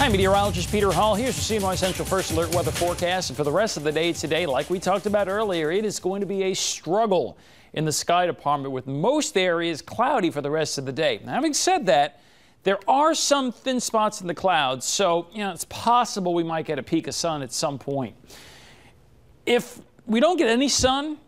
Hi, meteorologist Peter Hall. Here's your CNY Central First Alert weather forecast. And for the rest of the day today, like we talked about earlier, it is going to be a struggle in the sky department with most areas cloudy for the rest of the day. Now, having said that, there are some thin spots in the clouds, so it's possible we might get a peak of sun at some point. If we don't get any sun,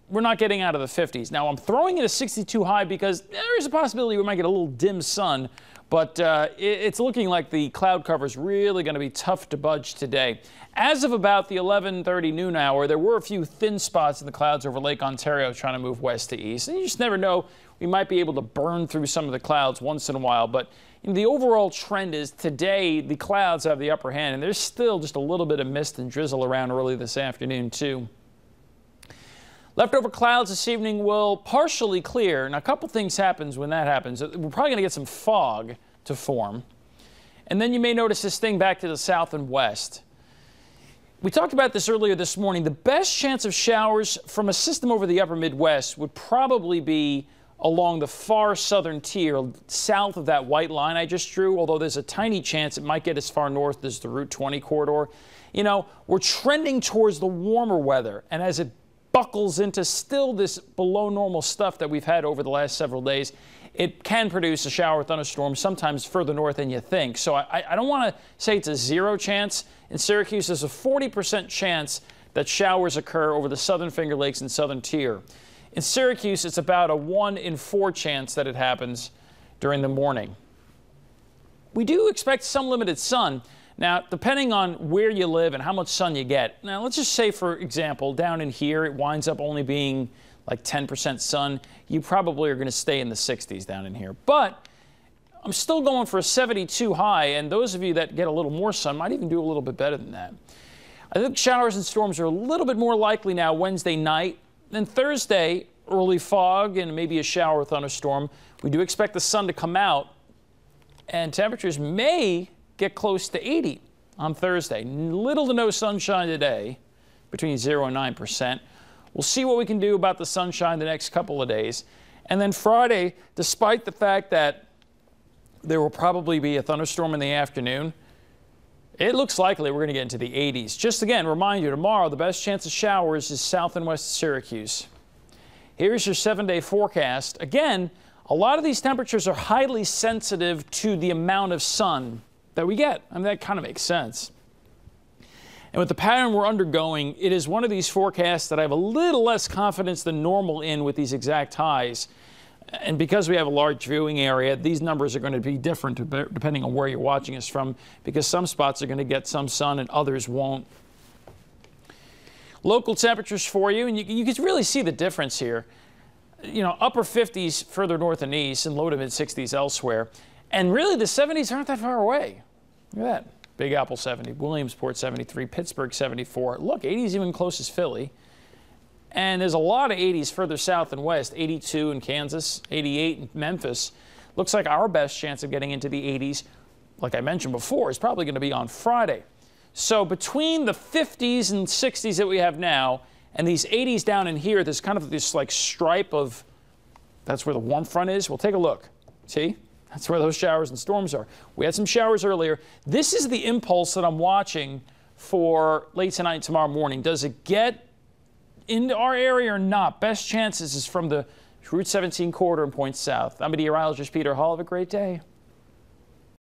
we're not getting out of the 50s. Now, I'm throwing in a 62 high because there is a possibility we might get a little dim sun, but it's looking like the cloud cover is really going to be tough to budge today. As of about the 11:30 noon hour, there were a few thin spots in the clouds over Lake Ontario trying to move west to east. And you just never know. We might be able to burn through some of the clouds once in a while. But the overall trend is today the clouds have the upper hand, and there's still just a little bit of mist and drizzle around early this afternoon, too. Leftover clouds this evening will partially clear. Now, a couple things happens when that happens. We're probably going to get some fog to form. And then you may notice this thing back to the south and west. We talked about this earlier this morning. The best chance of showers from a system over the upper Midwest would probably be along the far southern tier, south of that white line I just drew, although there's a tiny chance it might get as far north as the Route 20 corridor. We're trending towards the warmer weather, and as it buckles into still this below normal stuff that we've had over the last several days, it can produce a shower or thunderstorm sometimes further north than you think. So I don't want to say it's a zero chance. In Syracuse, there's a 40% chance that showers occur over the southern Finger Lakes and southern tier. In Syracuse, it's about a 1 in 4 chance that it happens during the morning. We do expect some limited sun. Now, depending on where you live and how much sun you get. Now, let's just say, for example, down in here, it winds up only being like 10% sun. You probably are going to stay in the 60s down in here. But I'm still going for a 72 high, and those of you that get a little more sun might even do a little bit better than that. I think showers and storms are a little bit more likely now Wednesday night. Then Thursday, early fog and maybe a shower or thunderstorm. We do expect the sun to come out, and temperatures may get close to 80 on Thursday. Little to no sunshine today, between 0 and 9%. We'll see what we can do about the sunshine the next couple of days. And then Friday, despite the fact that there will probably be a thunderstorm in the afternoon, it looks likely we're going to get into the 80s. Just again, remind you, tomorrow the best chance of showers is south and west of Syracuse. Here's your 7-day forecast. Again, a lot of these temperatures are highly sensitive to the amount of sun that we get. I mean, that kind of makes sense. And with the pattern we're undergoing, it is one of these forecasts that I have a little less confidence than normal in with these exact highs. And because we have a large viewing area, these numbers are going to be different depending on where you're watching us from, because some spots are going to get some sun and others won't. Local temperatures for you, and you can really see the difference here. Upper 50s further north and east and low to mid 60s elsewhere. And really, the 70s aren't that far away. Look at that. Big Apple 70, Williamsport 73, Pittsburgh 74. Look, 80s even close as Philly. And there's a lot of 80s further south and west. 82 in Kansas, 88 in Memphis. Looks like our best chance of getting into the 80s, like I mentioned before, is probably going to be on Friday. So between the 50s and 60s that we have now and these 80s down in here, there's kind of this like stripe of, that's where the warm front is. Well, take a look. See? That's where those showers and storms are. We had some showers earlier. This is the impulse that I'm watching for late tonight and tomorrow morning. Does it get into our area or not? Best chances is from the Route 17 corridor and points south. I'm meteorologist Peter Hall. Have a great day.